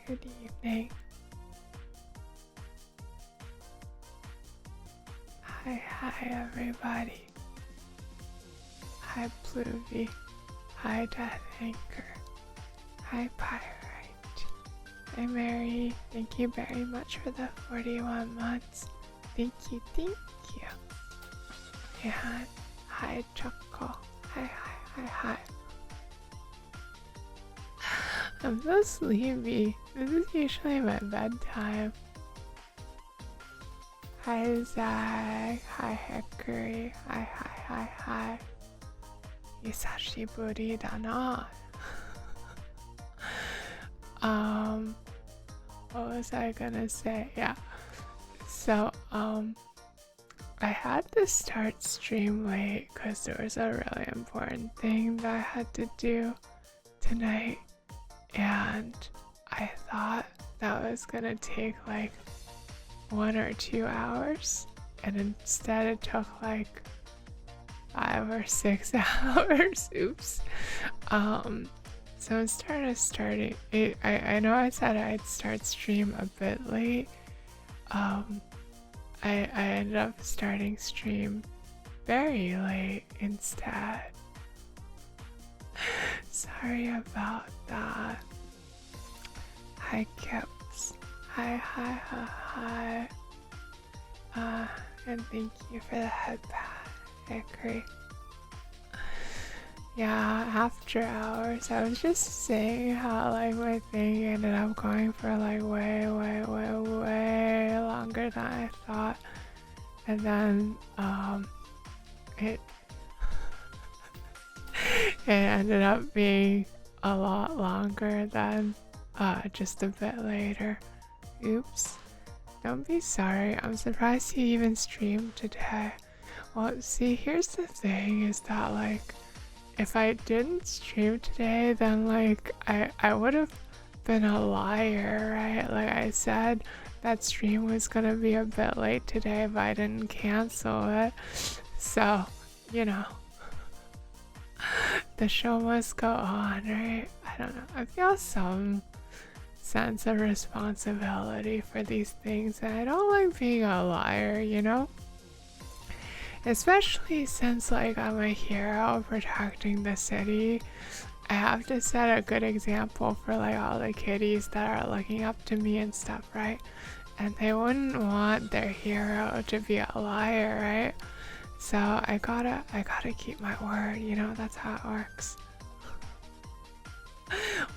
Good evening. Hi everybody. Hi Pluvy. Hi Death Anchor. Hi Pyrite. Hi Mary. Thank you very much for the 41 months. Thank you. And hi Choco. Hi. I'm so sleepy. This is usually my bedtime. Hi Zach. Hi Hickory. Hi. Isashiburi da na. What was I gonna say? Yeah. So, I had to start stream late because there was a really important thing that I had to do tonight. And I thought that was gonna take like 1 or 2 hours, and instead it took like 5 or 6 hours. Oops. So instead of starting it, I know I said I'd start stream a bit late. I ended up starting stream very late instead. Sorry about that. Hi Kips. Hi. And thank you for the headband. I agree. Yeah, after hours, I was just saying how like my thing ended up going for like way longer than I thought. And then it ended up being a lot longer than just a bit later. Oops. Don't be sorry. I'm surprised you even streamed today. Well, see, here's the thing is that like if I didn't stream today, then like I would have been a liar, right? Like I said that stream was gonna be a bit late today if I didn't cancel it. So, you know, the show must go on, right? I don't know. I feel some sense of responsibility for these things, and I don't like being a liar, you know? Especially since like I'm a hero protecting the city. I have to set a good example for like all the kitties that are looking up to me and stuff, right? And they wouldn't want their hero to be a liar, right? So I gotta keep my word, you know, that's how it works.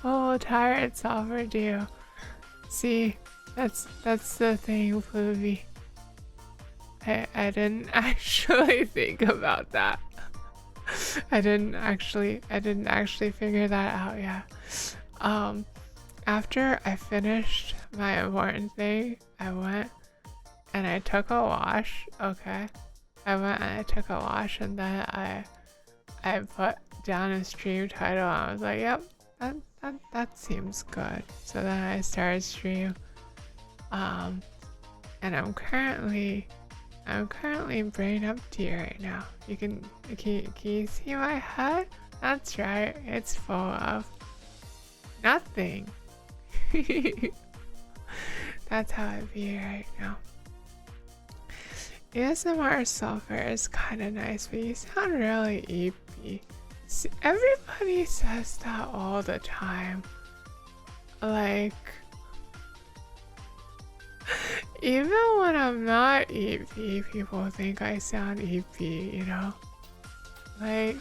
Oh, tired Sulfur do. See, that's the thing, Pluvy. I didn't actually think about that. I didn't actually figure that out yet. After I finished my important thing, I went and I took a wash. Okay, I went and I took a wash, and then I put down a stream title. And I was like, yep, that seems good. So then I started stream. And I'm currently brain empty right now. Can you see my head? That's right, it's full of nothing. That's how I be right now. ASMR Sulfur is kind of nice, but you sound really eepy. Everybody says that all the time. Like, even when I'm not EP, people think I sound EP, you know? Like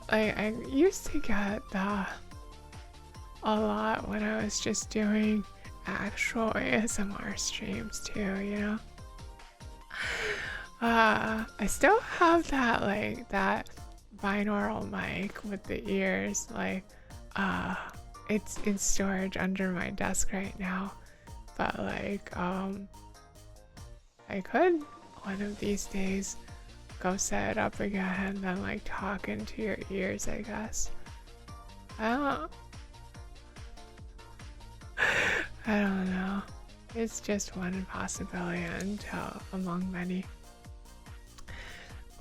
I used to get that a lot when I was just doing actual ASMR streams too, you know? I still have that, like, that binaural mic with the ears, like, it's in storage under my desk right now. But like, I could one of these days go set it up again and then like talk into your ears, I guess. I don't know. It's just one possibility among many.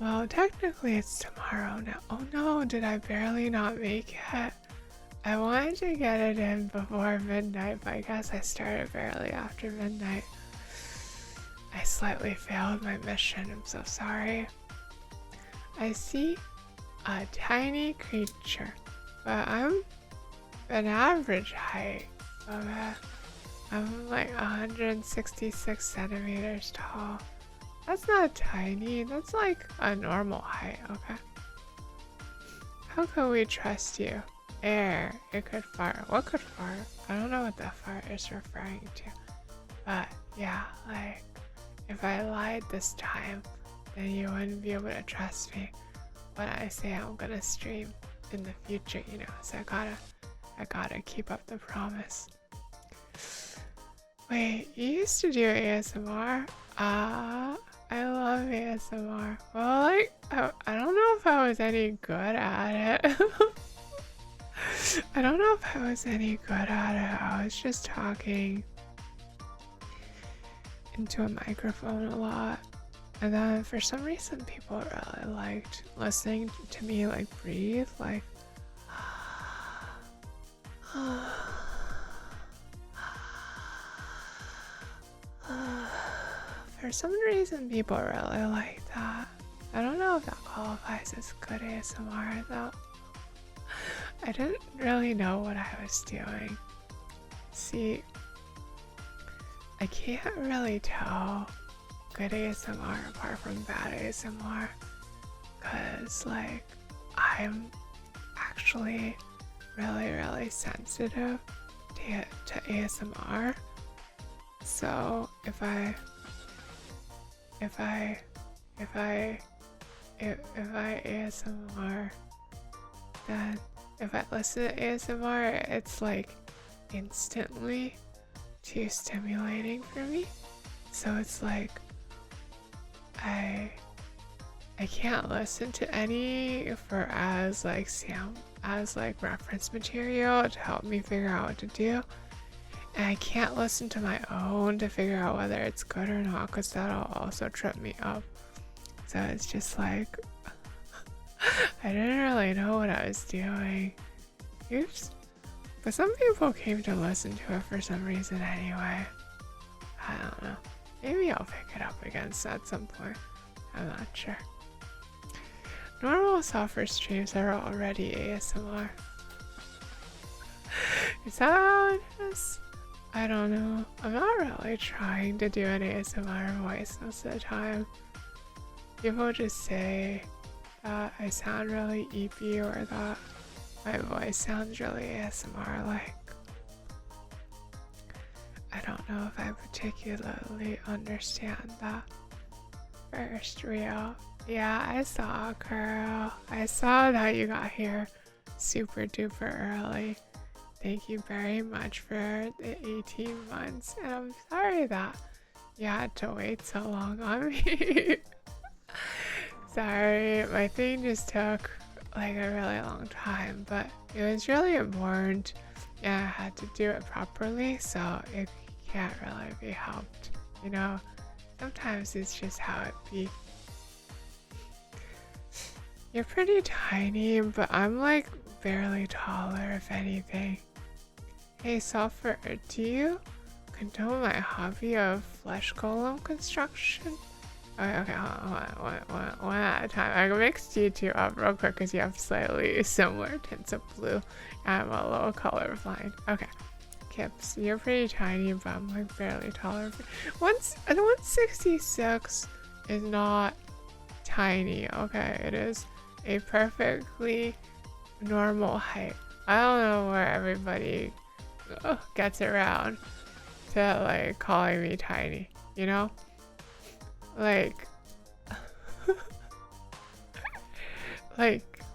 Well, technically it's tomorrow now. Oh no, did I barely not make it? I wanted to get it in before midnight, but I guess I started barely after midnight. I slightly failed my mission. I'm so sorry. I see a tiny creature, but I'm an average height. Okay? I'm like 166 centimeters tall. That's not tiny. That's like a normal height, okay? How can we trust you? Air. It could fart. What could fart? I don't know what that fart is referring to. But yeah, like if I lied this time, then you wouldn't be able to trust me when I say I'm gonna stream in the future, you know. So I gotta keep up the promise. Wait, you used to do ASMR? I love ASMR. Well, like, I don't know if I was any good at it. I don't know if I was any good at it. I was just talking into a microphone a lot. And then for some reason people really liked listening to me like breathe, like for some reason people really like that. I don't know if that qualifies as good ASMR though. I didn't really know what I was doing. See, I can't really tell good ASMR apart from bad ASMR, cause like I'm actually really sensitive to ASMR. So if I ASMR, then if I listen to ASMR, it's like instantly too stimulating for me. So it's like I can't listen to any for as like reference material to help me figure out what to do. And I can't listen to my own to figure out whether it's good or not, because that'll also trip me up. So it's just like I didn't really know what I was doing. Oops. But some people came to listen to it for some reason anyway. I don't know. Maybe I'll pick it up again at some point. I'm not sure. Normal Sulfur streams are already ASMR. Is that how it is? I don't know. I'm not really trying to do an ASMR voice most of the time. People just say that I sound really eepy or that my voice sounds really ASMR like. I don't know if I particularly understand that. First real. Yeah, I saw, girl. I saw that you got here super duper early. Thank you very much for the 18 months. And I'm sorry that you had to wait so long on me. Sorry, my thing just took like a really long time, but it was really important and I had to do it properly, so it can't really be helped, you know? Sometimes it's just how it be. You're pretty tiny, but I'm like barely taller if anything. Hey Sulfur, do you condone my hobby of flesh golem construction? Okay, hold on, one at a time. I mixed you two up real quick because you have slightly similar tints of blue. I'm a little colorblind. Okay, Kips, you're pretty tiny, but I'm like barely taller. 166 is not tiny, okay? It is a perfectly normal height. I don't know where everybody gets around to like calling me tiny, you know? Like,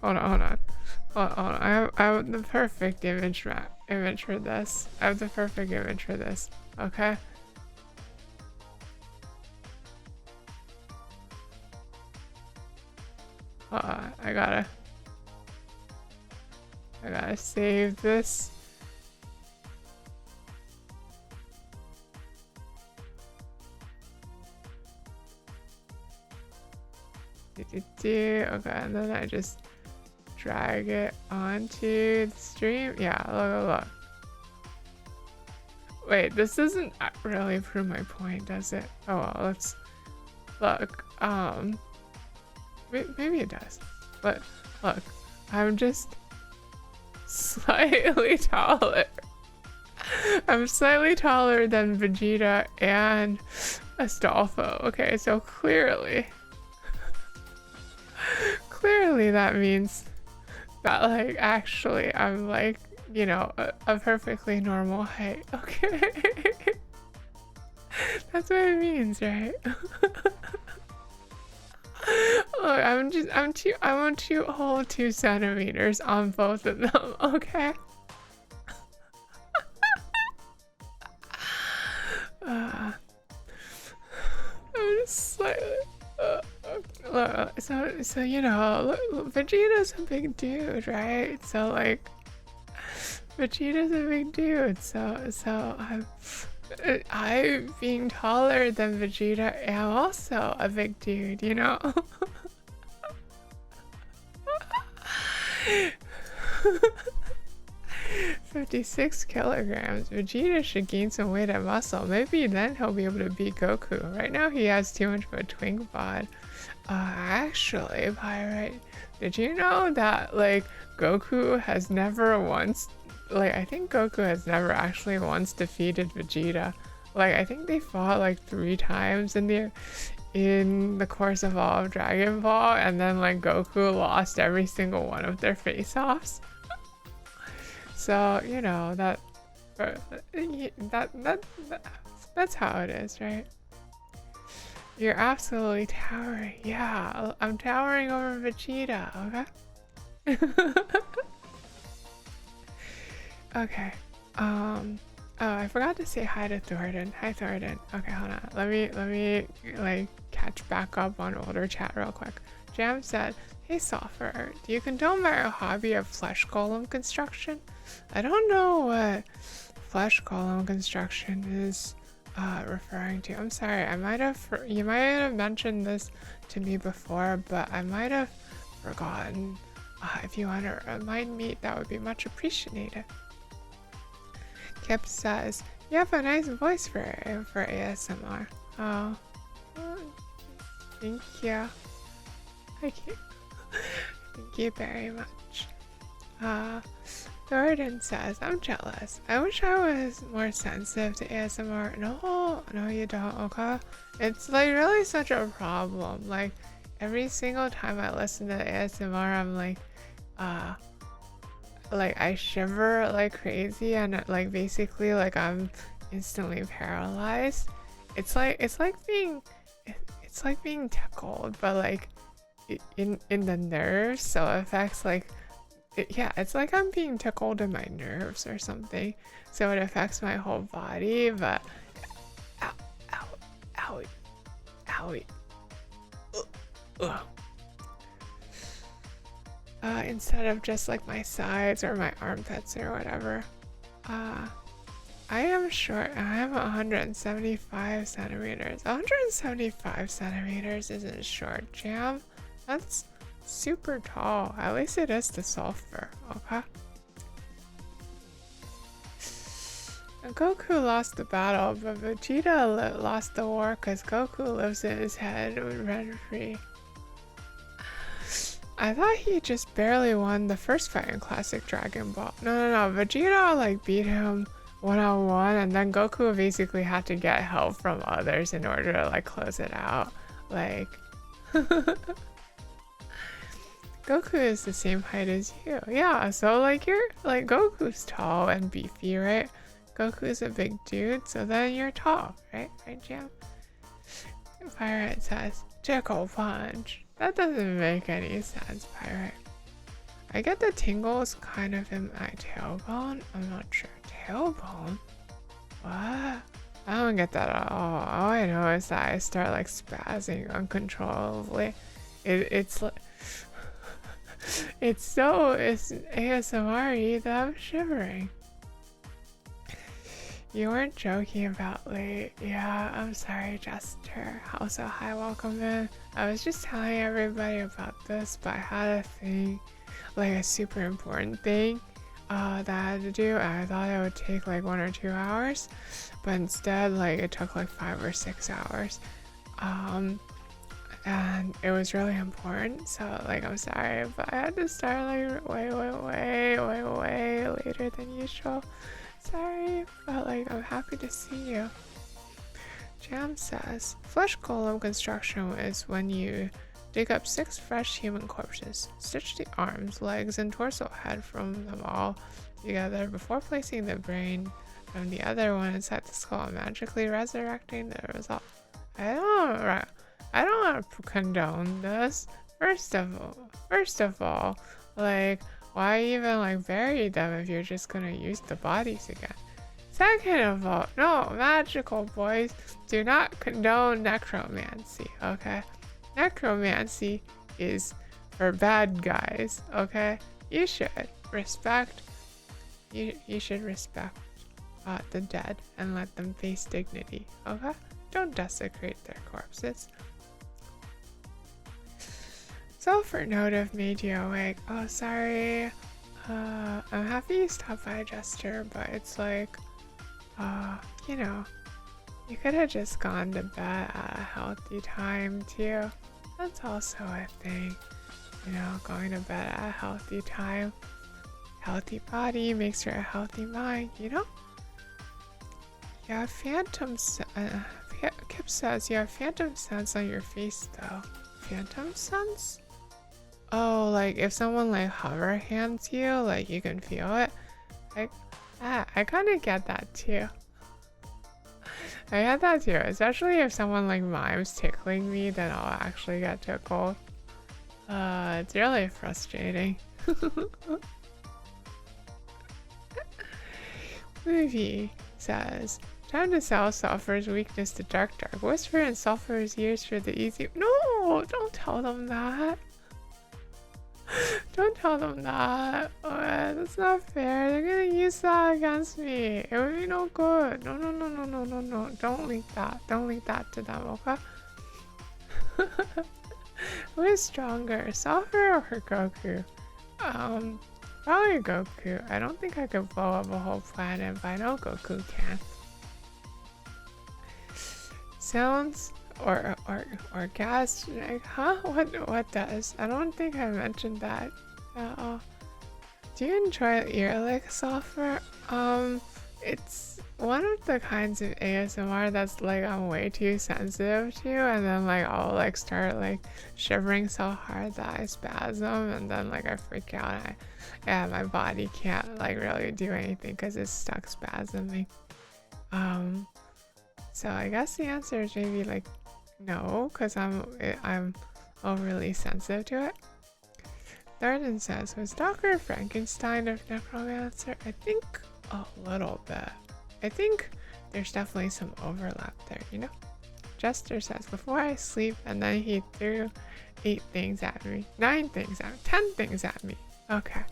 hold on. I have the perfect image for this. I have the perfect image for this. Okay. I gotta save this. Okay, and then I just drag it onto the stream. Yeah, look. Wait, this doesn't really prove my point, does it? Oh well, let's look. Maybe it does. But look, I'm just slightly taller. I'm slightly taller than Vegeta and Astolfo. Okay, so clearly that means that, like, actually I'm, like, you know, a perfectly normal height. Okay. That's what it means, right? Look, I'm a whole 2 centimeters on both of them, okay? I'm just slightly. Look, so you know, look, Vegeta's a big dude, right? So like, Vegeta's a big dude. So I being taller than Vegeta am also a big dude, you know. 56 kilograms. Vegeta should gain some weight and muscle. Maybe then he'll be able to beat Goku. Right now he has too much of a twink bod. Actually, Pirate, did you know that, like, Goku has never once, like, I think Goku has never actually once defeated Vegeta. Like, I think they fought like 3 times in the course of all of Dragon Ball, and then like Goku lost every single one of their face-offs. So, you know, that's how it is, right? You're absolutely towering. Yeah, I'm towering over Vegeta, okay? Okay. Oh, I forgot to say hi to Thornton. Hi, Thornton. Okay, hold on. Let me like catch back up on older chat real quick. Jam said, "Hey, Sulfur, do you condone my hobby of flesh golem construction?" I don't know what flesh golem construction is referring to. I'm sorry. You might have mentioned this to me before, but I might have forgotten. If you want to remind me, that would be much appreciated. Kip says, "You have a nice voice for ASMR." Oh, thank you. Thank you. Thank you very much. Jordan says, "I'm jealous. I wish I was more sensitive to ASMR." No, you don't, okay? It's like really such a problem. Like every single time I listen to ASMR, I'm like I shiver like crazy, and like basically like I'm instantly paralyzed. It's like being tickled, but like in the nerves, so it affects like it's like I'm being tickled in my nerves or something, so it affects my whole body. But owie. Instead of just like my sides or my armpits or whatever. I am short. I am 175 centimeters. 175 centimeters isn't short, Jam. That's super tall. At least it is to Sulfur, okay? Goku lost the battle, but Vegeta lost the war because Goku lives in his head rent-free. I thought he just barely won the first fight in Classic Dragon Ball. No. Vegeta like beat him one-on-one, and then Goku basically had to get help from others in order to like close it out. Like Goku is the same height as you. Yeah, so like you're like Goku's tall and beefy, right? Goku's a big dude, so then you're tall, right? Right, Jam? Pirate says, "Tickle punch." That doesn't make any sense, Pirate. I get the tingles kind of in my tailbone. I'm not sure. Tailbone? What? I don't get that at all. All I know is that I start like spazzing uncontrollably. It's like it's ASMR-y that I'm shivering. You weren't joking about late. Yeah, I'm sorry, Jester. Also, hi, welcome in. I was just telling everybody about this, but I had a thing. like a super important thing that I had to do. And I thought it would take like 1 or 2 hours, but instead like it took like 5 or 6 hours. And it was really important, so like I'm sorry, but I had to start like way later than usual. Sorry, but like I'm happy to see you. Jam says, flesh golem construction is when you dig up 6 fresh human corpses, stitch the arms, legs, and torso head from them all together before placing the brain from the other one inside the skull, magically resurrecting the result. I don't condone this. First of all, like, why even like bury them if you're just gonna use the bodies again? Second of all, no, magical boys do not condone necromancy, okay? Necromancy is for bad guys, okay? You should respect the dead and let them face dignity, okay? Don't desecrate their corpses. Sulfur note have made you awake. Oh, sorry. I'm happy you stopped by, Jester, but it's like, you know, you could have just gone to bed at a healthy time too. That's also a thing, you know, going to bed at a healthy time. Healthy body makes for a healthy mind, you know? Yeah, Kip says you have phantom sense on your face though. Phantom sense? Oh, like if someone like hover hands you, like you can feel it. Like, I kind of get that too. I get that too, especially if someone like mimes tickling me, then I'll actually get tickled. It's really frustrating. Movie says, time to sell Sulfur's weakness to Dark. Whisper in Sulfur's ears for the easy. No, don't tell them that. Don't tell them that. Oh, that's not fair. They're gonna use that against me. It would be no good. No. Don't leak that. Don't leak that to them, okay? Who is stronger, Sulfur or Goku? Probably Goku. I don't think I could blow up a whole planet, but I know Goku can. Sounds or gas, like, huh? What does? I don't think I mentioned that at all. Do you enjoy ear lick, Sulfur? It's one of the kinds of ASMR that's like I'm way too sensitive to, and then like I'll like start like shivering so hard that I spasm, and then like I freak out. My body can't like really do anything because it's stuck spasming. So I guess the answer is maybe like no, because I'm overly sensitive to it. Darden says, was Dr. Frankenstein of Necromancer? I think a little bit. I think there's definitely some overlap there, you know? Jester says, before I sleep, and then he threw 8 things at me, 9 things at me, 10 things at me. Okay.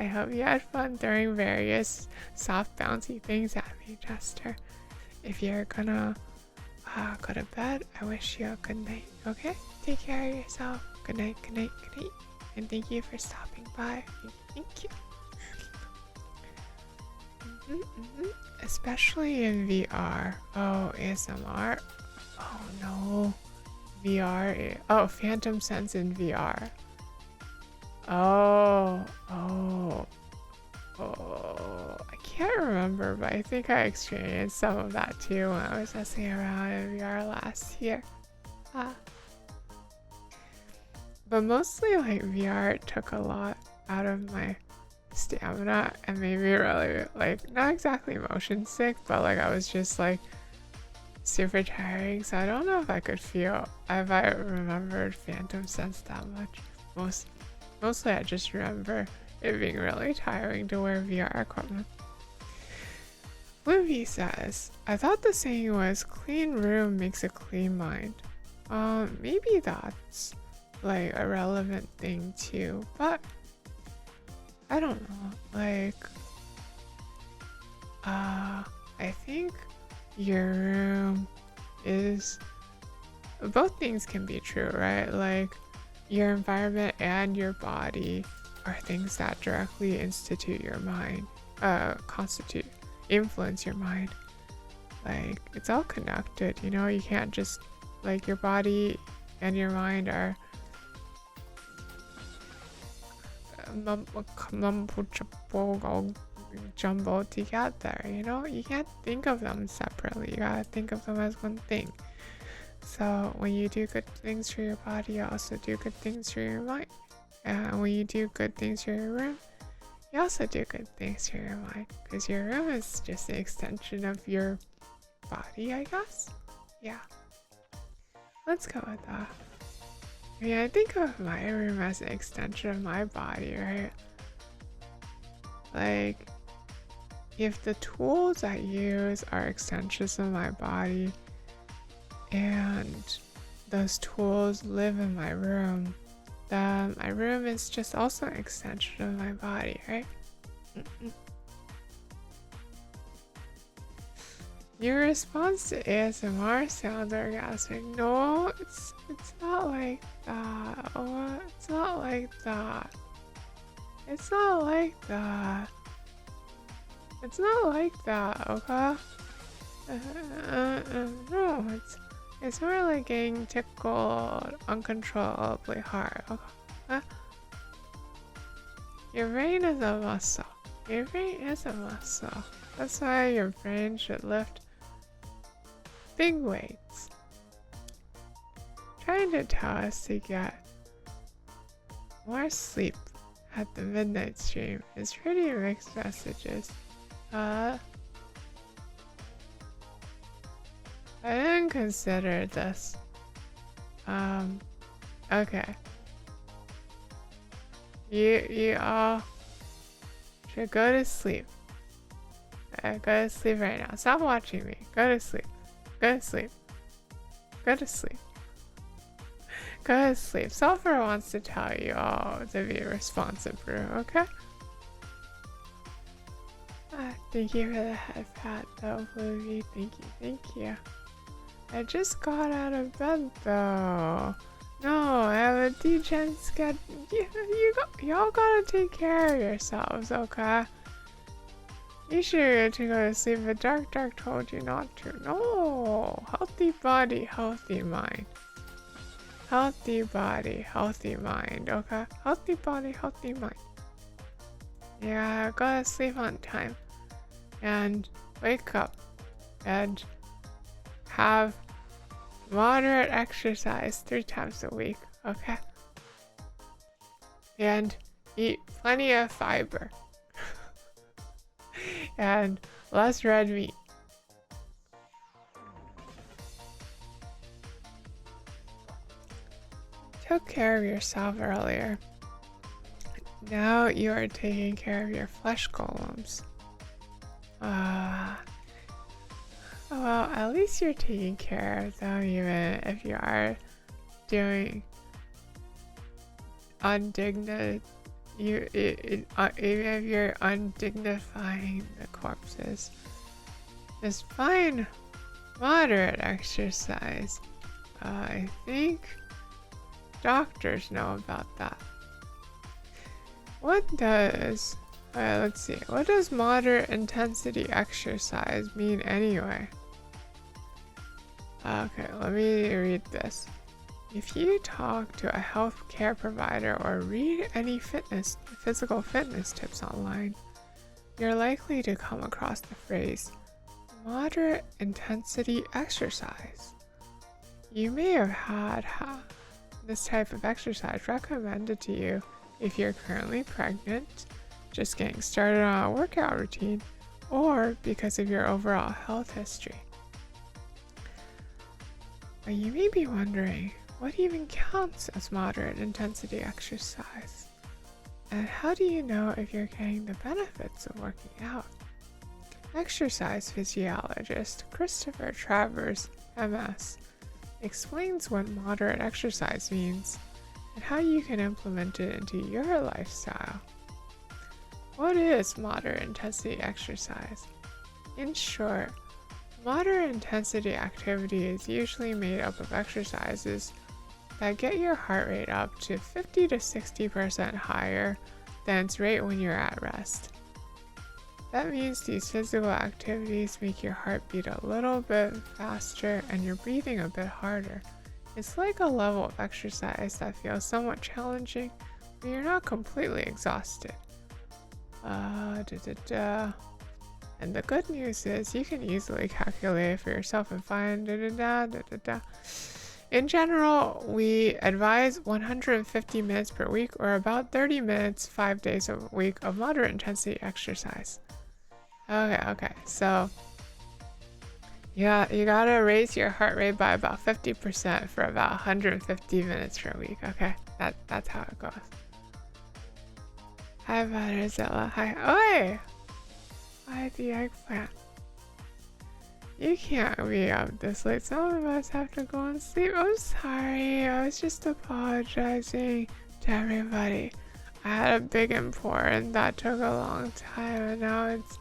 I hope you had fun throwing various soft bouncy things at me, Jester. If you're gonna go to bed, I wish you a good night, okay? Take care of yourself. Good night, good night, good night. And thank you for stopping by. Thank you. Especially in VR. Oh, ASMR. Oh no. VR. Oh, Phantom Sense in VR. Oh. I can't remember, but I think I experienced some of that too when I was messing around in VR last year. But mostly like VR took a lot out of my stamina and made me really like not exactly motion sick, but like I was just like super tiring. So I don't know if I could feel if I remembered Phantom Sense that much. Mostly I just remember it being really tiring to wear VR equipment. Livy says, I thought the saying was clean room makes a clean mind. Maybe that's like a relevant thing too, but I don't know. Like, I think your room is, both things can be true, right? Like, your environment and your body are things that directly influence your mind. Like, it's all connected, you know. You can't just, like, your body and your mind are jumbled together, you know. You can't think of them separately, you gotta think of them as one thing. So when you do good things for your body, you also do good things for your mind. And when you do good things for your room, you also do good things for your mind, because your room is just an extension of your body, I guess. Yeah, let's go with that. I mean, I think of my room as an extension of my body, right? Like, if the tools I use are extensions of my body and those tools live in my room, then my room is just also an extension of my body, right? Your response to ASMR sounds orgasmic. No, it's not like that. Oh, it's not like that. It's not like that. It's not like that, okay? No, it's more like getting tickled uncontrollably hard, okay? Your brain is a muscle. Your brain is a muscle. That's why your brain should lift big weights. Trying to tell us to get more sleep at the midnight stream is pretty mixed messages. I didn't consider this. Okay. You all should go to sleep. Go to sleep right now. Stop watching me. Go to sleep. Go to sleep. Go to sleep. Go to sleep. Sulfur wants to tell you all to be a responsive brew, okay? Thank you for the head pat though, Bluey. Thank you. I just got out of bed though. No, I have a D-Gen schedule. Y'all gotta take care of yourselves, okay? You should to go to sleep, but Dark told you not to. No! Healthy body, healthy mind. Healthy body, healthy mind, okay? Healthy body, healthy mind. Yeah, go to sleep on time. And wake up. And have moderate exercise 3 times a week, okay? And eat plenty of fiber. And less red meat. Took care of yourself earlier. Now you are taking care of your flesh golems. Well, at least you're taking care of them, even if you are doing even if you're undignifying the corpses. Just fine, moderate exercise. I think doctors know about that. Let's see. What does moderate intensity exercise mean anyway? Okay, let me read this. If you talk to a healthcare provider or read any physical fitness tips online, you're likely to come across the phrase moderate intensity exercise. You may have had this type of exercise recommended to you if you're currently pregnant, just getting started on a workout routine, or because of your overall health history. But you may be wondering, what even counts as moderate intensity exercise? And how do you know if you're getting the benefits of working out? Exercise physiologist Christopher Travers, MS, explains what moderate exercise means and how you can implement it into your lifestyle. What is moderate intensity exercise? In short, moderate intensity activity is usually made up of exercises that get your heart rate up to 50 to 60% higher than its rate when you're at rest. That means these physical activities make your heart beat a little bit faster and your breathing a bit harder. It's like a level of exercise that feels somewhat challenging, but you're not completely exhausted. And the good news is you can easily calculate it for yourself and find In general, we advise 150 minutes per week or about 30 minutes 5 days a week of moderate intensity exercise. Okay, so yeah, you gotta raise your heart rate by about 50% for about 150 minutes per week. Okay, that's how it goes. Hi, Butterzilla. Hi. Oi! Hi, the eggplant. You can't be up this late. Some of us have to go and sleep. I'm sorry. I was just apologizing to everybody. I had a big important that took a long time, and now it's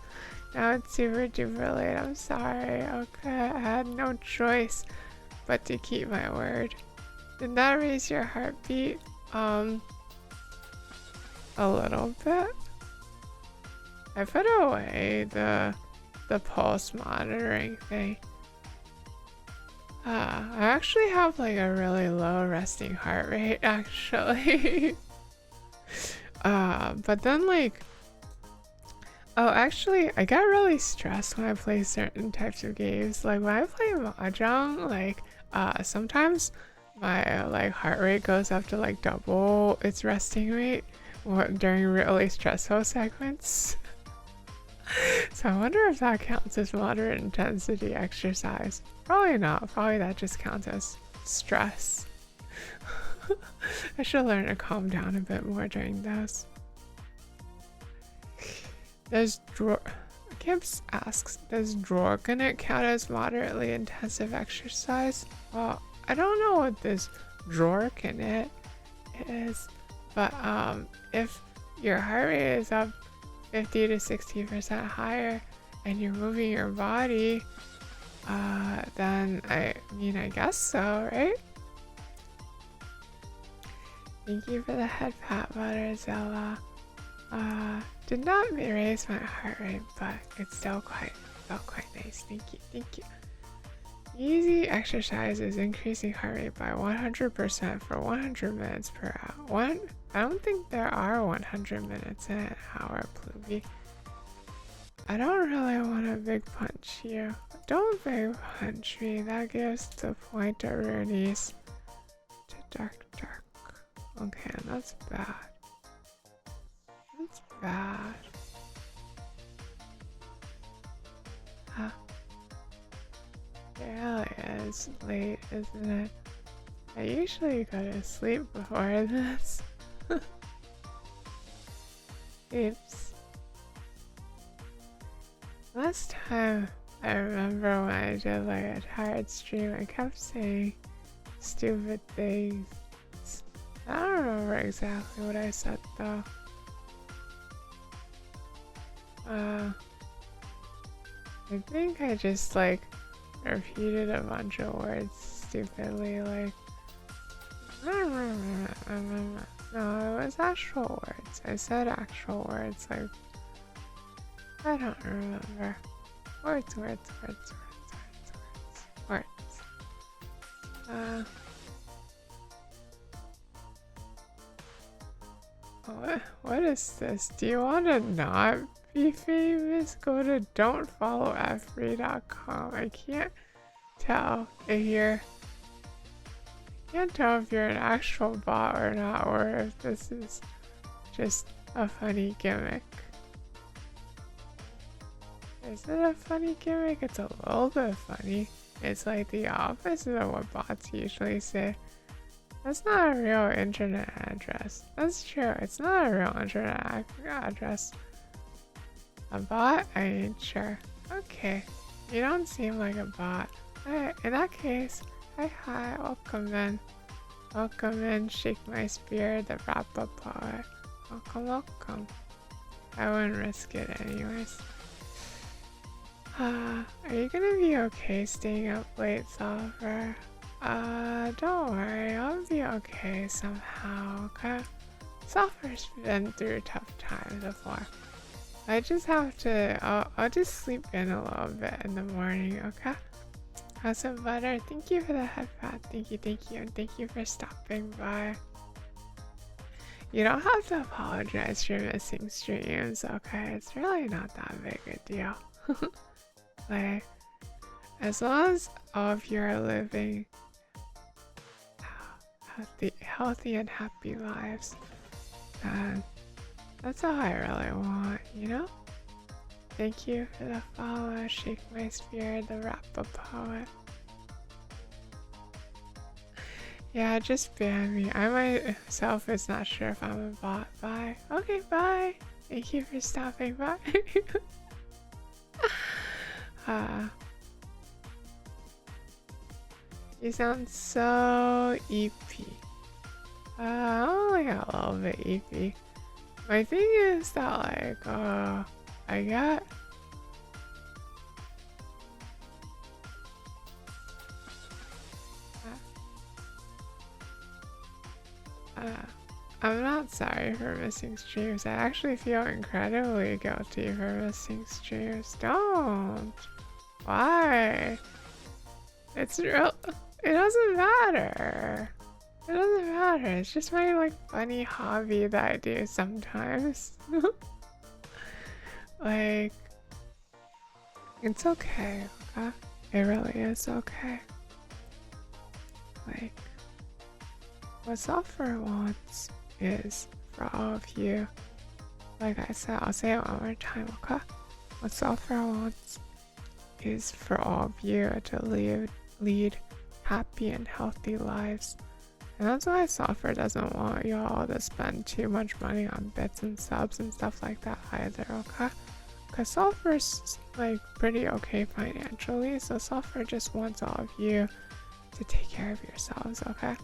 super duper late. I'm sorry. Okay, I had no choice but to keep my word. Did that raise your heartbeat? A little bit. I put away the pulse monitoring thing. I actually have like a really low resting heart rate actually. But then like, oh, actually I get really stressed when I play certain types of games. Like when I play Mahjong, like sometimes my like heart rate goes up to like double its resting rate during really stressful segments. So I wonder if that counts as moderate intensity exercise. Probably not. Probably that just counts as stress. I should learn to calm down a bit more during those. Gibbs asks, does Dragon count as moderately intensive exercise? Well, I don't know what this Dragon is, but if your heart rate is up 50 to 60% higher and you're moving your body, then I guess so, right? Thank you for the head pat, Butterzilla. Did not raise my heart rate, but it's still felt quite nice. Thank you. Easy exercise is increasing heart rate by 100% for 100 minutes per hour. I don't think there are 100 minutes in an hour, Pluby. I don't really want to big punch you. Don't big punch me. That gives the point to Roonies. To dark. Okay, that's bad. That's bad. Huh. It really is late, isn't it? I usually go to sleep before this. Oops. Last time I remember when I did like a tired stream, I kept saying stupid things. I don't remember exactly what I said though. I think I just like repeated a bunch of words stupidly, like no, it was actual words. I said actual words, like I don't remember. Words. What is this? Do you want to not be famous? Go to don'tfollowfree.com. I can't tell if you're an actual bot or not, or if this is just a funny gimmick. Is it a funny gimmick? It's a little bit funny. It's like the opposite of what bots usually say. That's not a real internet address. That's true. It's not a real internet address. A bot? I ain't sure. Okay. You don't seem like a bot. Alright, in that case, hi, welcome in, shake my spear, the wrap-up poet. Welcome. I wouldn't risk it anyways. Are you gonna be okay staying up late, Sulfur? Don't worry, I'll be okay somehow, okay? Sulfur's been through tough times before. I just have to, I'll just sleep in a little bit in the morning, okay? Have some butter. Thank you for the head pat. Thank you, and thank you for stopping by. You don't have to apologize for missing streams, okay? It's really not that big a deal. Like, as long as all of you are living healthy and happy lives, and that's all I really want, you know? Thank you for the follow, Shake My Spirit, the Rappa Poet. Yeah, just ban me. I myself is not sure if I'm a bot. Bye. Okay, bye. Thank you for stopping by. You sound so EP. I'm only a little bit EP. My thing is that like, I got I'm not sorry for missing streams. I actually feel incredibly guilty for missing streams. Don't. Why? It's real. It doesn't matter. It doesn't matter. It's just my like funny hobby that I do sometimes. Like, it's okay, okay? It really is okay. Like, what Sulfur wants is for all of you. Like I said, I'll say it one more time, okay? What Sulfur wants is for all of you to lead happy and healthy lives. And that's why Sulfur doesn't want y'all to spend too much money on bits and subs and stuff like that either, okay? Because Sulfur's like pretty okay financially, so Sulfur just wants all of you to take care of yourselves, okay?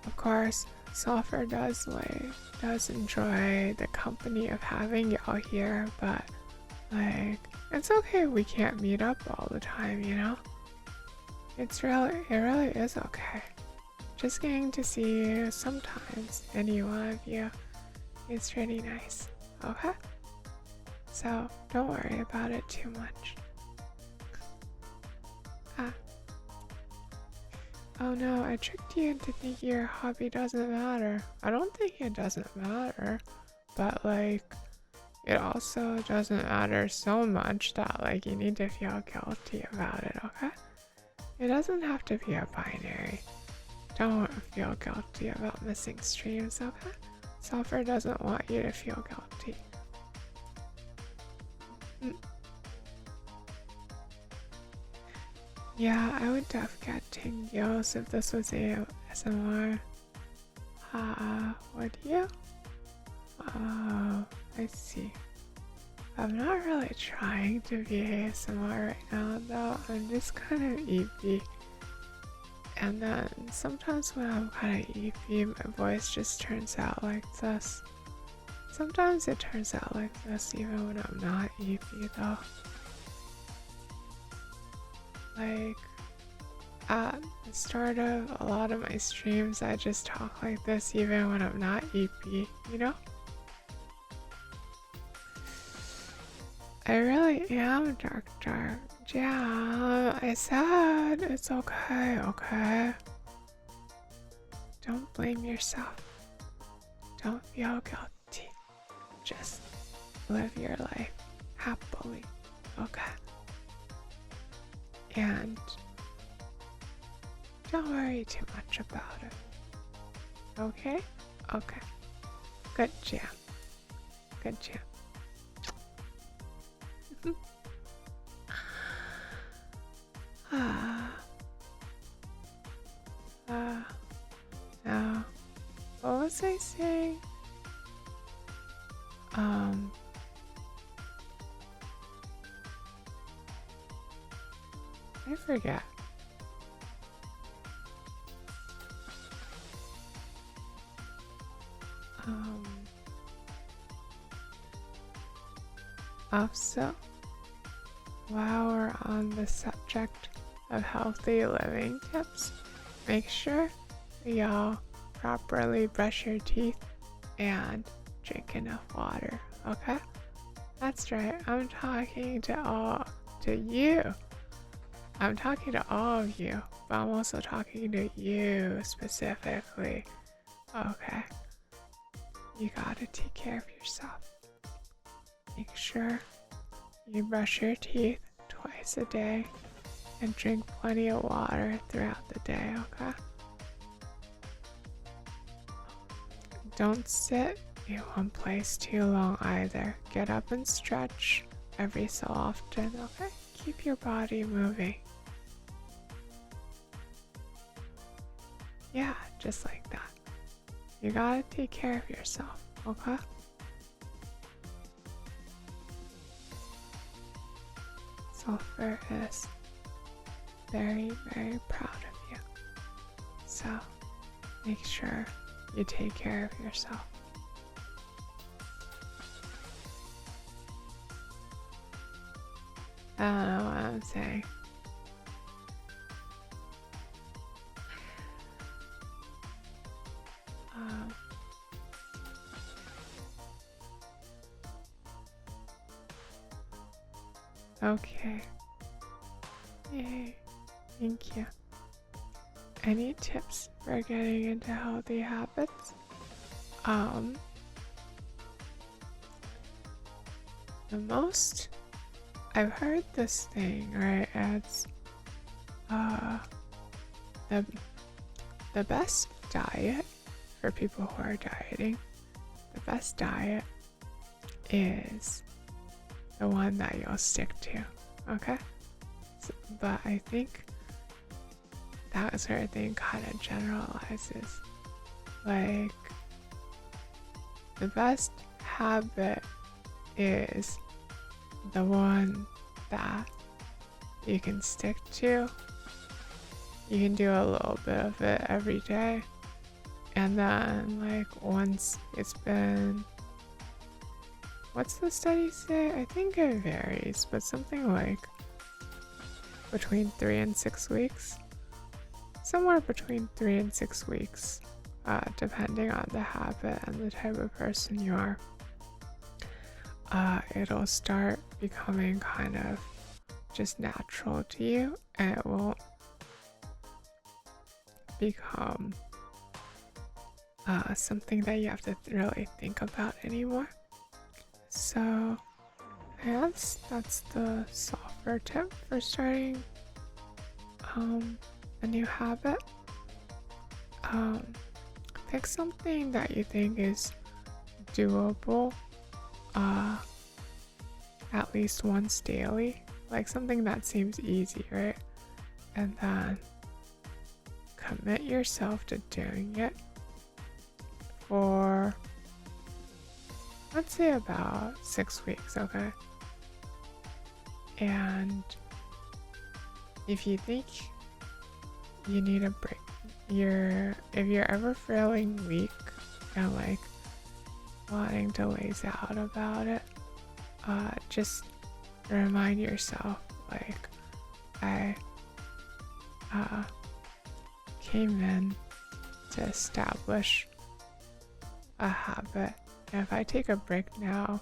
Of course, Sulfur does enjoy the company of having y'all here, but like, it's okay if we can't meet up all the time, you know? It really is okay. Just getting to see you sometimes, any one of you, is pretty nice, okay? So, don't worry about it too much. Oh no, I tricked you into thinking your hobby doesn't matter. I don't think it doesn't matter, but like, it also doesn't matter so much that like you need to feel guilty about it, okay? It doesn't have to be a binary. Don't feel guilty about missing streams, okay? Sulfur doesn't want you to feel guilty. Yeah, I would def get tingles if this was ASMR. Would you? Oh, I see. I'm not really trying to be ASMR right now though, I'm just kind of EP. And then sometimes when I'm kind of EP, my voice just turns out like this. Sometimes it turns out like this even when I'm not EP though. Like, at the start of a lot of my streams, I just talk like this even when I'm not EP, you know? I really am dark. Yeah, I said it's okay, okay? Don't blame yourself. Don't feel guilty. Just live your life happily, okay? And don't worry too much about it. Okay? Okay. Good jam. Good jam. Now, what was I saying? I forget. Also, while we're on the subject of healthy living tips. Make sure y'all properly brush your teeth and drink enough water, okay? That's right, I'm talking to you. I'm talking to all of you, but I'm also talking to you specifically. Okay, you gotta take care of yourself. Make sure you brush your teeth twice a day and drink plenty of water throughout the day, okay? Don't sit in one place too long either. Get up and stretch every so often, okay? Keep your body moving. Yeah, just like that. You gotta take care of yourself, okay? Sulfur is very, very proud of you. So, make sure you take care of yourself. I don't know what I'm saying. Okay. Yay. Thank you. Any tips for getting into healthy habits? The most I've heard this thing, right? It's the best diet for people who are dieting. The best diet is the one that you'll stick to, okay? So, but I think that sort of thing kind of generalizes. Like, the best habit is the one that you can stick to. You can do a little bit of it every day, and then like once it's been, what's the study say? I think it varies, but something like between 3 and 6 weeks. Somewhere between 3 and 6 weeks, depending on the habit and the type of person you are. It'll start becoming kind of just natural to you, and it won't become something that you have to really think about anymore. So I guess that's the Sulfur tip for starting a new habit. Pick something that you think is doable at least once daily, like something that seems easy, right? And then commit yourself to doing it for, let's say, about 6 weeks, okay? And if you think you need a break, if you're ever feeling weak and like wanting to laze out about it, just remind yourself, like, I came in to establish a habit, and if I take a break now,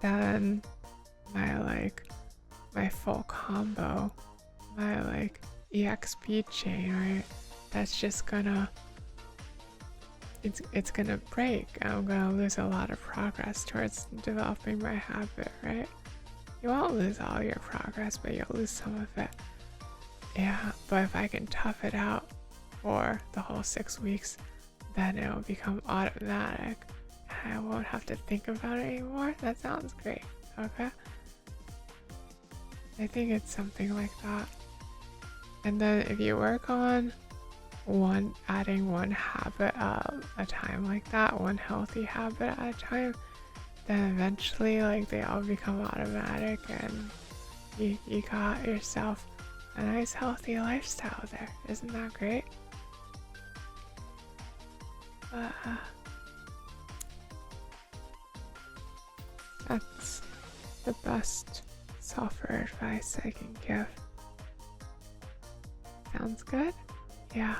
then my full combo, my EXP chain, right? That's just gonna, it's gonna break. I'm gonna lose a lot of progress towards developing my habit, right? You won't lose all your progress, but you'll lose some of it. Yeah, but if I can tough it out for the whole 6 weeks, then it'll become automatic. I won't have to think about it anymore. That sounds great, okay? I think it's something like that. And then if you work on adding one habit at a time like that, one healthy habit at a time, then eventually they all become automatic, and you got yourself a nice healthy lifestyle there. Isn't that great? That's the best Sulfur advice I can give. sounds good. Yeah.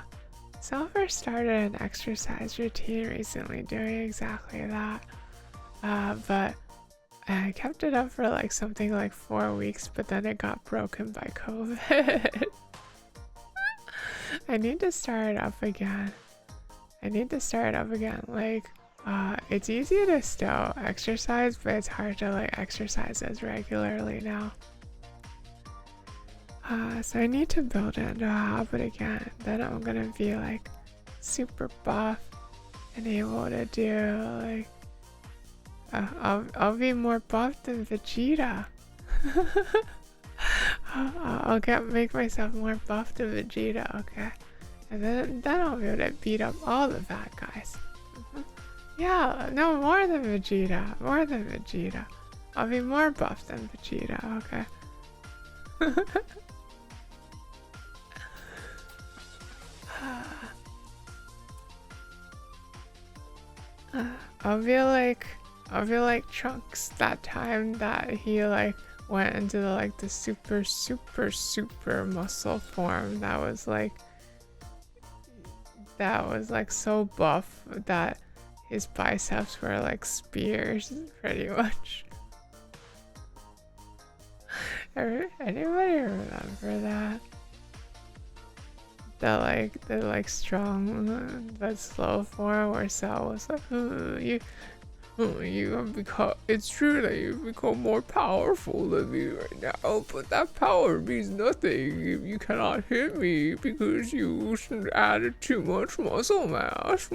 Sulfur started an exercise routine recently doing exactly that. But I kept it up for like something like 4 weeks, but then it got broken by COVID. I need to start it up again. Like, it's easy to still exercise, but it's hard to like exercise as regularly now. So I need to build it into a habit again. Then I'm gonna be like super buff and able to do like I'll be more buff than Vegeta. I'll make myself more buff than Vegeta, okay? And then I'll be able to beat up all the bad guys. Yeah, no, more than Vegeta. I'll be more buff than Vegeta, okay? I'll be like Trunks that time that he like went into the super muscle form that was like so buff that his biceps were like spears pretty much. Anybody remember that? The strong but slow form where Cell was like, you have become, it's true that you've become more powerful than me right now, but that power means nothing if you cannot hit me because you added too much muscle mass.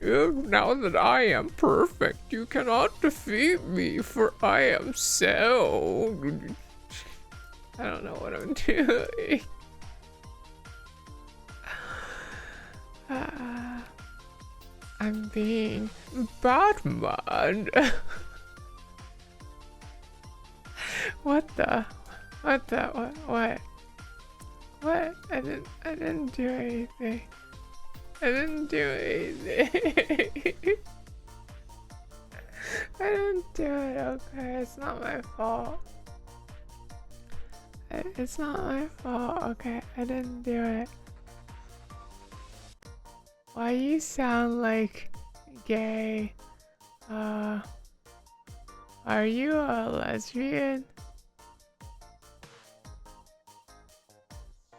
Now that I am perfect, you cannot defeat me, for I am Cell. I don't know what I'm doing. I'm being Batman. What? What? I didn't do anything. I didn't do it, okay? It's not my fault. It's not my fault, okay? I didn't do it. Why you sound like gay? Are you a lesbian?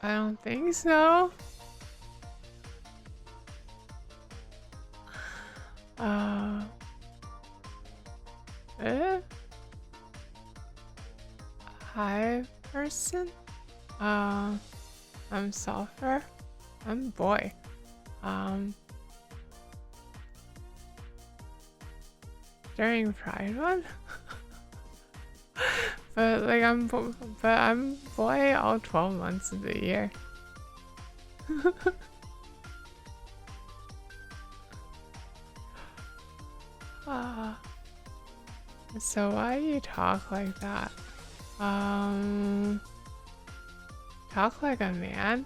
I don't think so. Hi, person. I'm Sulfur. I'm boy. During Pride Month. but I'm boy all 12 months of the year. So why do you talk like that? Talk like a man?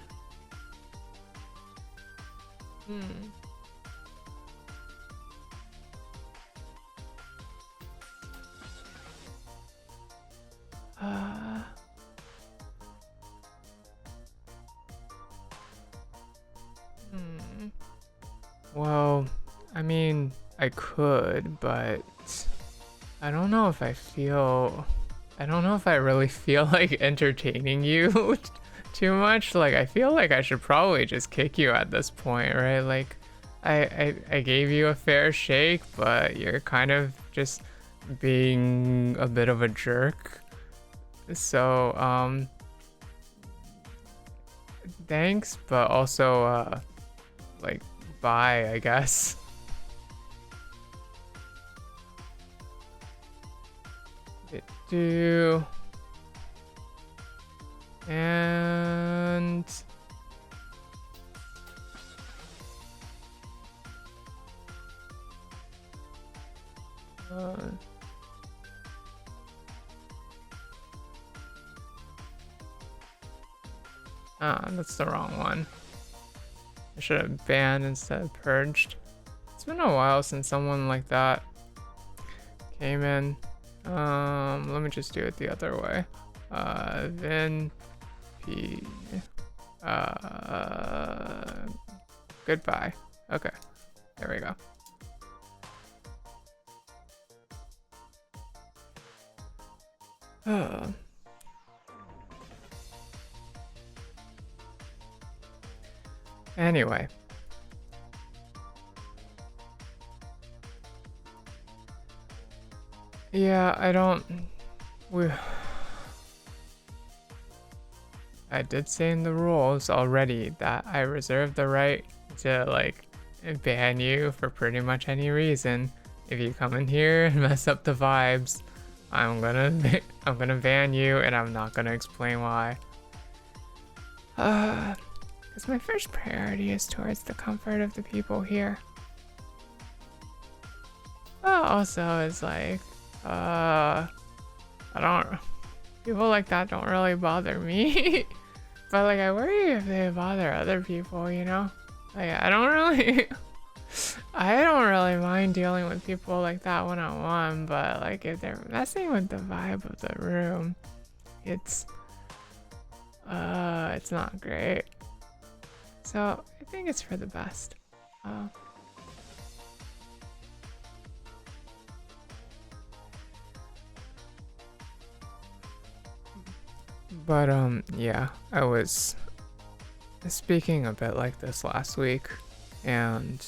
Well, I mean, I could, but I don't know if I really feel like entertaining you too much. Like, I feel like I should probably just kick you at this point, right? Like, I gave you a fair shake, but you're kind of just being a bit of a jerk. So, thanks, but also, like, bye, I guess. And that's the wrong one. I should have banned instead of purged. It's been a while since someone like that came in. Let me just do it the other way. Then P. Goodbye. Okay, there we go. Anyway. Yeah, I did say in the rules already that I reserve the right to like ban you for pretty much any reason. If you come in here and mess up the vibes, I'm gonna ban you, and I'm not gonna explain why. Because my first priority is towards the comfort of the people here. Well, also it's like, people like that don't really bother me. But like, I worry if they bother other people, you know? Like, I don't really mind dealing with people like that one-on-one, but like, if they're messing with the vibe of the room, it's not great. So I think it's for the best. But yeah, I was speaking a bit like this last week, and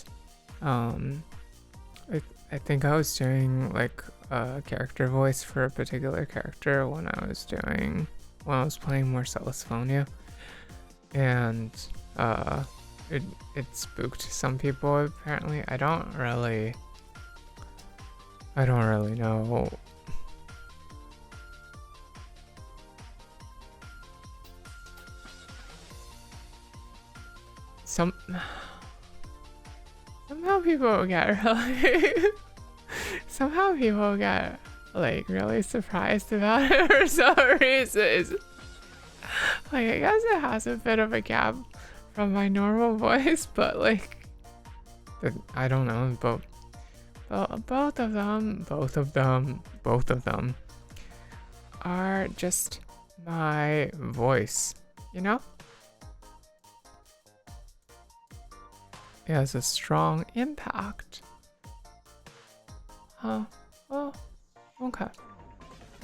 I think I was doing like a character voice for a particular character when I was playing more Celestophonia, and it spooked some people apparently. I don't really know. Somehow people get like really surprised about it for some reason. Like, I guess it has a bit of a gap from my normal voice, but like, I don't know, both of them are just my voice, you know? It has a strong impact. Huh. Well, okay.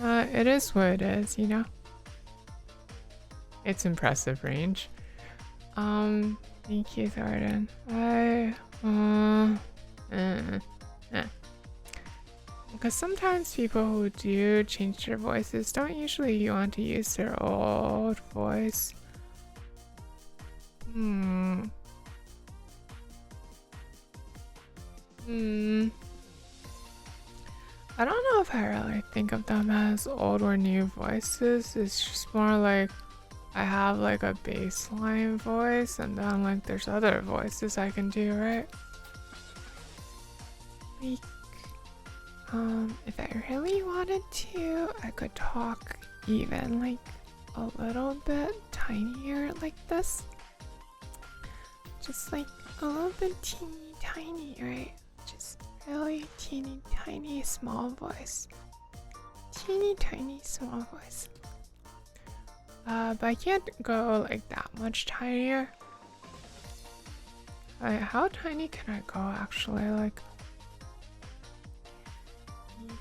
It is what it is, you know? It's impressive range. Thank you, Thornton. Because sometimes people who do change their voices don't usually want to use their old voice. I don't know if I really think of them as old or new voices. It's just more like I have like a baseline voice, and then like there's other voices I can do, right? Like, if I really wanted to, I could talk even like a little bit tinier like this. Just like a little bit teeny tiny, right? Just really teeny tiny small voice. Teeny tiny small voice. But I can't go like that much tinier. How tiny can I go actually? Like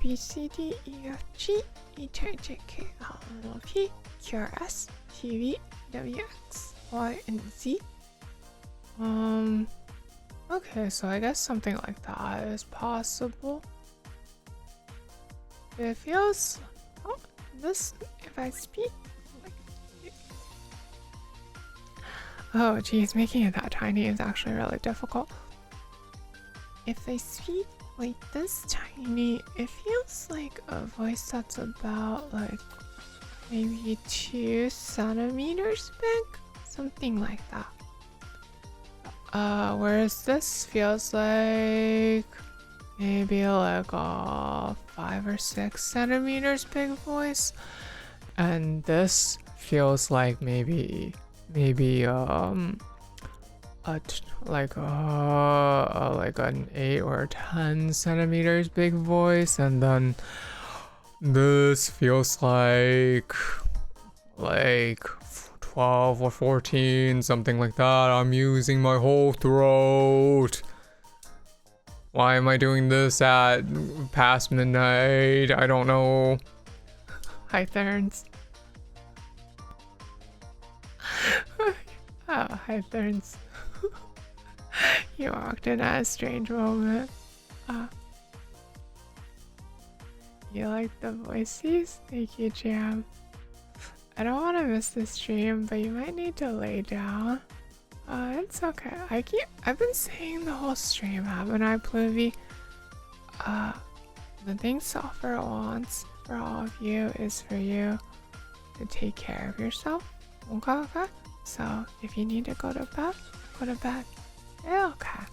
B, C, D, E, F, G, H, I, J, K, L, M, N, O, P, Q, R, S, T, V, W, X, Y, and Z. Okay, so I guess something like that is possible. It feels... Oh, this... If I speak... Like... Oh, geez, making it that tiny is actually really difficult. If I speak like this tiny, it feels like a voice that's about, like, maybe 2 centimeters big? Something like that. Whereas this feels like maybe like a 5 or 6 centimeters big voice, and this feels like maybe like an 8 or 10 centimeters big voice, and then this feels like like 12 or 14, something like that. I'm using my whole throat. Why am I doing this at past midnight? I don't know. Hi, Therns. Oh, hi, Therns. You walked in at a strange moment. You like the voices? Thank you, Jam. I don't want to miss the stream, but you might need to lay down. It's okay. I've been saying the whole stream, haven't I, Pluvy? The thing Sulfur wants for all of you is for you to take care of yourself. Okay? So, if you need to go to bed, go to bed. Yeah, okay.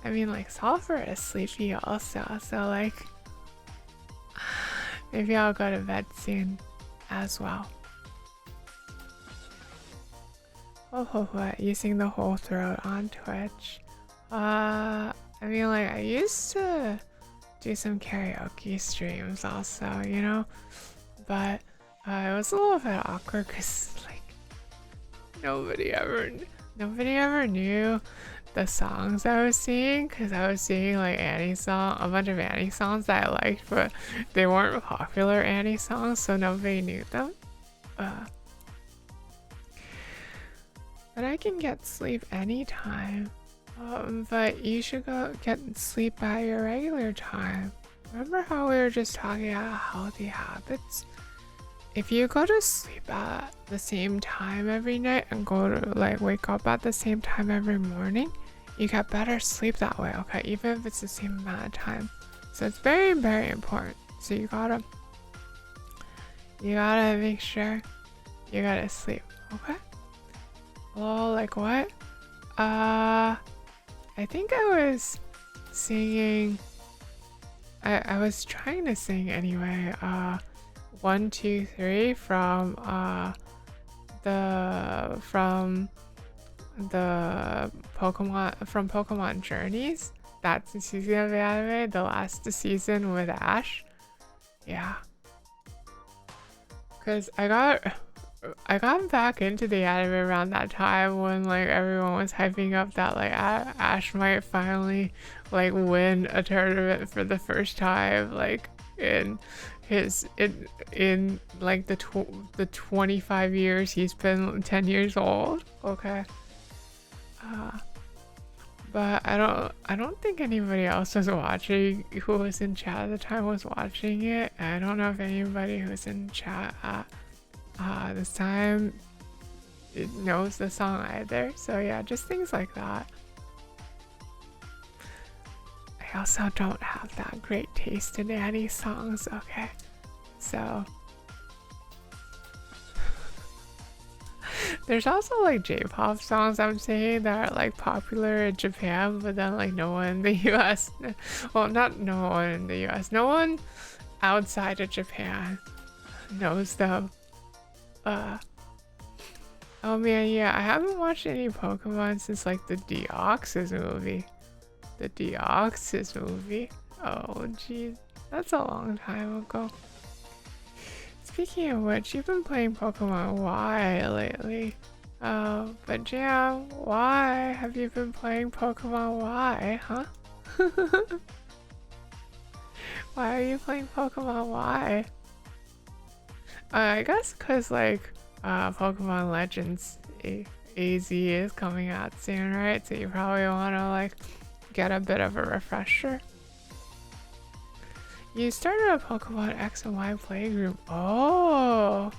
I mean, like, Sulfur is sleepy also, so, like, maybe I'll go to bed soon as well. Oh, using the whole throat on Twitch. I mean, like, I used to do some karaoke streams also, you know? But it was a little bit awkward because, like, nobody ever knew the songs I was singing, because I was singing like a bunch of Annie songs that I liked, but they weren't popular Annie songs, so nobody knew them. But I can get sleep anytime. But you should go get sleep at your regular time. Remember how we were just talking about healthy habits? If you go to sleep at the same time every night and go to like wake up at the same time every morning, you get better sleep that way, okay? Even if it's the same amount of time. So it's very, very important. So you gotta make sure you gotta sleep, okay? Well, like what? I think I was singing. I was trying to sing anyway. 1, 2, 3 from the Pokemon Journeys. That's the season of the anime, the last season with Ash. Yeah. Cause I got back into the anime around that time when like everyone was hyping up that like Ash might finally like win a tournament for the first time, like in like the 25 years he's been 10 years old. Okay. But I don't think anybody else was watching who was in chat at the time was watching it. I don't know if anybody who's in chat at this time it knows the song either. So yeah, just things like that. I also don't have that great taste in Annie songs, okay? So there's also like J-pop songs I'm saying that are like popular in Japan, but then like no one in the US, well, not no one in the US, no one outside of Japan knows them. Oh man, yeah, I haven't watched any Pokemon since like the Deoxys movie. Oh jeez, that's a long time ago. Speaking of which, you've been playing Pokemon Y lately. Oh, but Jam, why have you been playing Pokemon Y, huh? Why are you playing Pokemon Y? I guess because like Pokemon Legends AZ is coming out soon, right? So you probably want to like get a bit of a refresher. You started a Pokemon X and Y playgroup. Oh!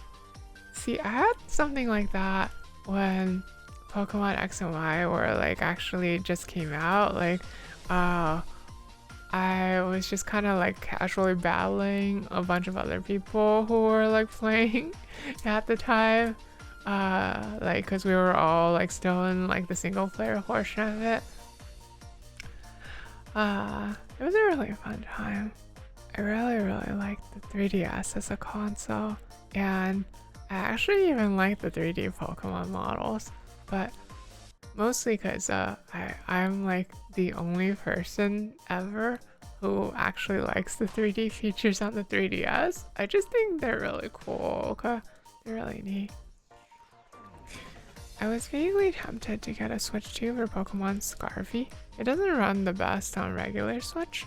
See, I had something like that when Pokemon X and Y were like actually just came out. Like, I was just kind of like casually battling a bunch of other people who were like playing at the time. Like, cause we were all like still in like the single player portion of it. It was a really fun time. I really liked the 3DS as a console, and I actually even like the 3D Pokemon models, but mostly because I'm like the only person ever who actually likes the 3D features on the 3DS. I just think they're really cool, okay? They're really neat. I was vaguely tempted to get a Switch 2 for Pokemon Scarfy. It doesn't run the best on regular Switch.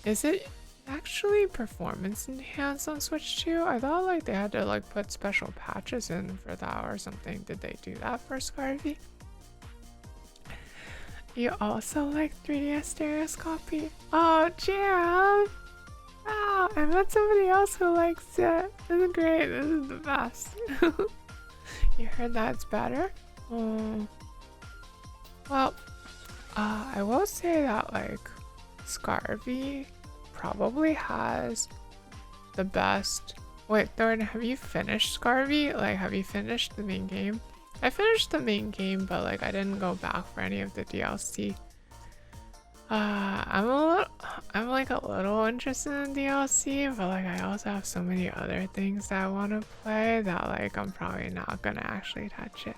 Is it actually performance enhanced on Switch 2? I thought like they had to like put special patches in for that or something. Did they do that for Scarfy? You also like 3DS stereoscopy? Oh, Jam! Wow, I met somebody else who likes it. This is great. This is the best. You heard that's better? Oh. Well, I will say that like Scarfy probably has the best. Wait, Thornton, have you finished Scarfy? Like, have you finished the main game? I finished the main game, but like I didn't go back for any of the DLC. I'm like a little interested in DLC, but like I also have so many other things that I want to play that like I'm probably not gonna actually touch it.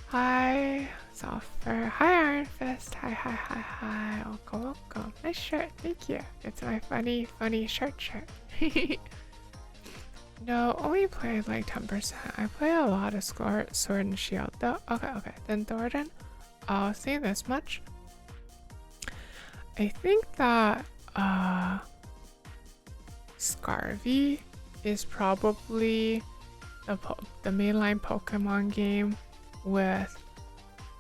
Hi, Sulfur. Hi, Iron Fist. Hi. Welcome. Nice shirt. Thank you. It's my funny shirt. No, only played like 10%. I play a lot of Sword and Shield though. Okay. Then Thornton, I'll say this much. I think that Scarfy is probably the mainline Pokemon game with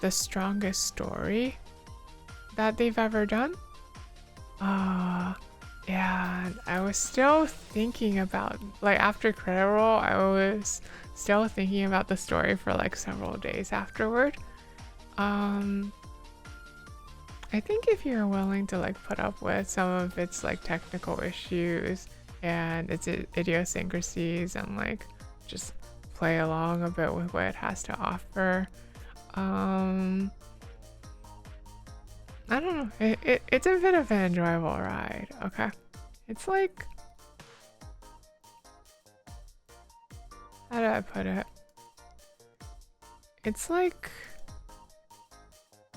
the strongest story that they've ever done. Yeah, I was still thinking about, like after Credit Roll, I was still thinking about the story for like several days afterward. I think if you're willing to like put up with some of its like technical issues and its idiosyncrasies and like just play along a bit with what it has to offer, I don't know, it's a bit of an enjoyable ride. Okay, it's like, how do I put it? It's like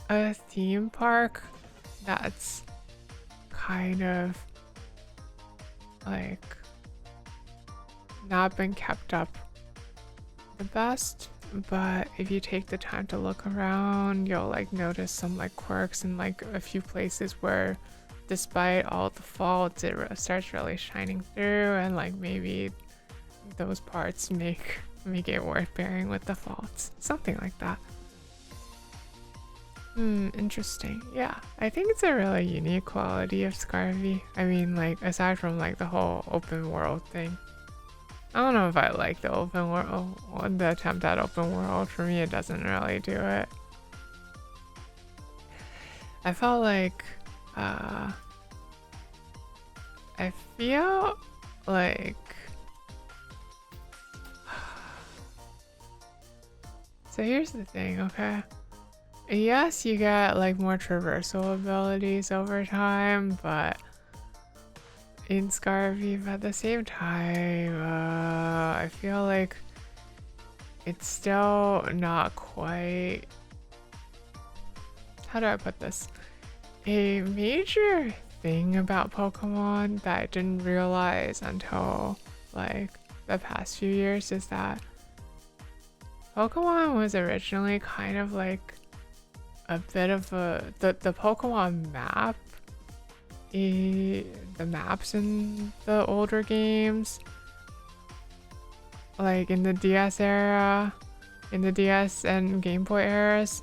a theme park that's kind of like not been kept up the best, but if you take the time to look around, you'll like notice some like quirks in like a few places where despite all the faults it starts really shining through, and like maybe those parts make it worth bearing with the faults, something like that. Interesting. Yeah, I think it's a really unique quality of Scarfy. I mean, like, aside from like the whole open world thing. I don't know if I like the open world, the attempt at open world. For me, it doesn't really do it. I felt like, I feel like, so here's the thing, okay? Yes, you get like more traversal abilities over time, but in Scarfy, but at the same time, I feel like it's still not quite, how do I put this? A major thing about Pokemon that I didn't realize until like the past few years is that Pokemon was originally kind of like a bit of the Pokemon map, the maps in the older games, like in the DS era, in the DS and Game Boy eras,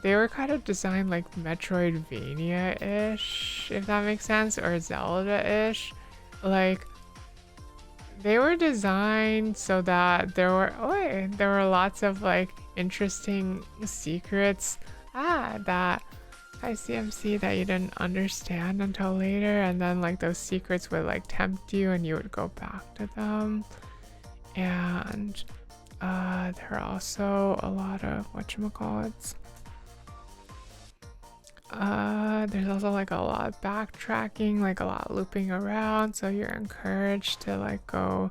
they were kind of designed like Metroidvania-ish, if that makes sense, or Zelda-ish. Like they were designed so that there were lots of like interesting secrets that ICMC that you didn't understand until later, and then like those secrets would like tempt you and you would go back to them. And there are also a lot of whatchamacallits. There's also like a lot of backtracking, like a lot of looping around, so you're encouraged to like go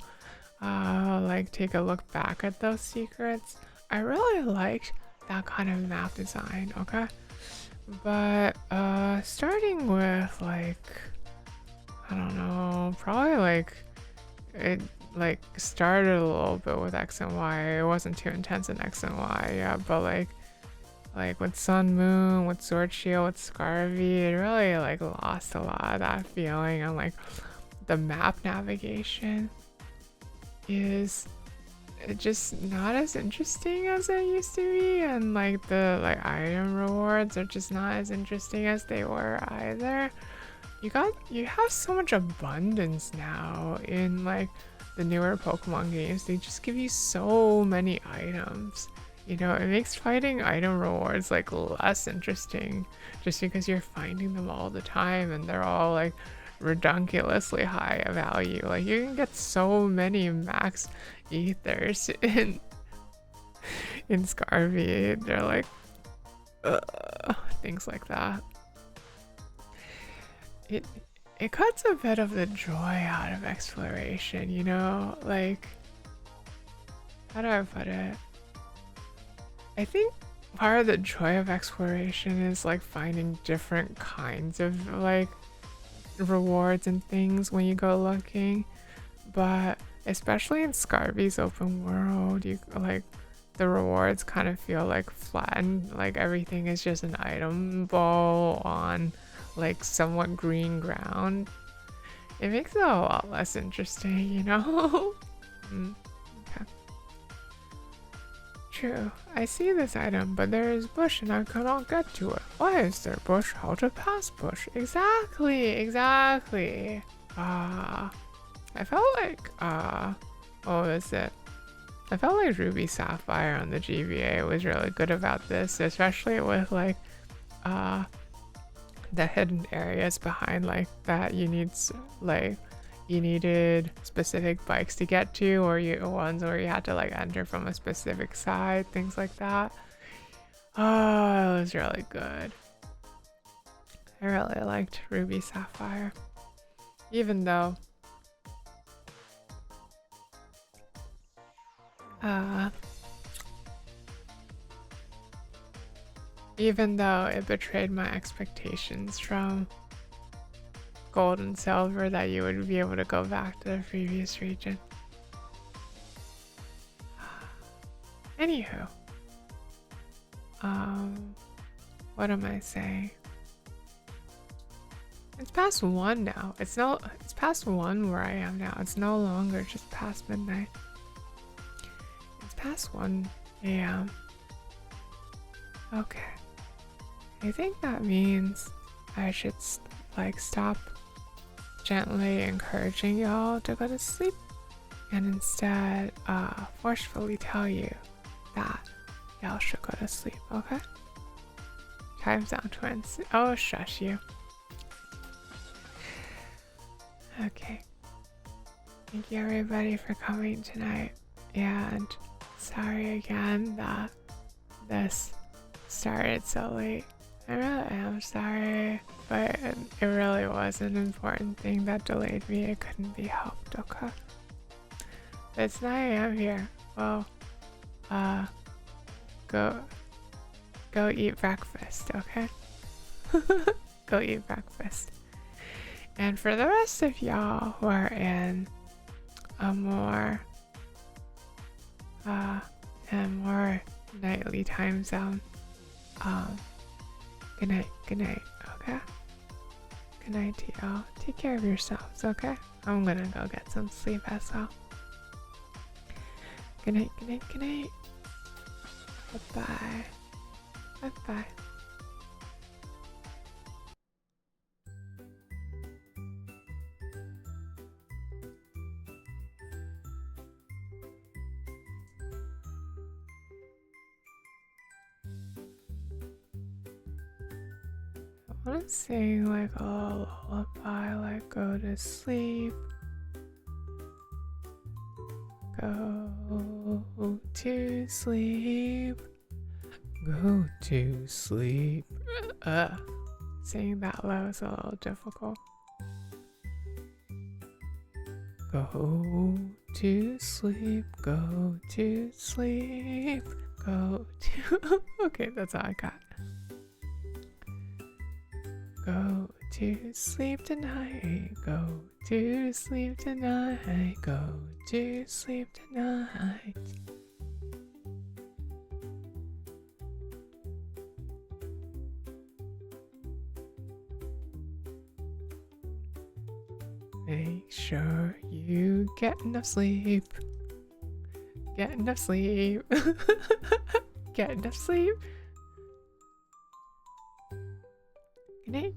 like take a look back at those secrets. I really liked that kind of map design, okay? But starting with like, I don't know, probably like it like started a little bit with X and Y. It wasn't too intense in X and Y, yeah, but like with Sun Moon, with Sword Shield, with Scarvy, it really like lost a lot of that feeling, and like the map navigation is just not as interesting as it used to be, and like the like item rewards are just not as interesting as they were either. You have so much abundance now in like the newer Pokemon games. They just give you so many items. You know, it makes fighting item rewards like less interesting just because you're finding them all the time and they're all like ridiculously high value. Like you can get so many max ethers in Scarvy. They're like things like that. It cuts a bit of the joy out of exploration, you know? Like, how do I put it? I think part of the joy of exploration is like finding different kinds of like rewards and things when you go looking. But especially in Scarvy's open world, you like the rewards kind of feel like flattened, like everything is just an item ball on like somewhat green ground. It makes it a lot less interesting, you know? Okay. True. I see this item, but there is bush and I cannot get to it. Why is there bush? How to pass bush? Exactly. I felt like, what was it? I felt like Ruby Sapphire on the GBA was really good about this, especially with like, the hidden areas behind like that you needed specific bikes to get to, or ones where you had to like enter from a specific side, things like that. Oh, it was really good. I really liked Ruby Sapphire, even though it betrayed my expectations from Gold and Silver that you would be able to go back to the previous region. Anywho, what am I saying? It's past 1 now. It's past 1 where I am now. It's no longer just past midnight. It's past 1 a.m. Okay. I think that means I should like stop gently encouraging y'all to go to sleep and instead forcefully tell you that y'all should go to sleep, okay? Time's down, twins. Oh, shush you. Okay. Thank you everybody for coming tonight. And sorry again that this started so late. I really am sorry, but it really was an important thing that delayed me. It couldn't be helped, okay? But it's 9 a.m. here. Well, go eat breakfast, okay? Go eat breakfast. And for the rest of y'all who are in a more nightly time zone, good night, okay? Good night to y'all. Take care of yourselves, okay? I'm gonna go get some sleep as well. Good night. Bye-bye. I want to sing like a lullaby, like go to sleep. Go to sleep. Go to sleep. Saying that low is a little difficult. Go to sleep. Go to sleep. Go to. Okay, that's all I got. Go to sleep tonight. Go to sleep tonight. Go to sleep tonight. Make sure you get enough sleep. Get enough sleep. Get enough sleep. Good night.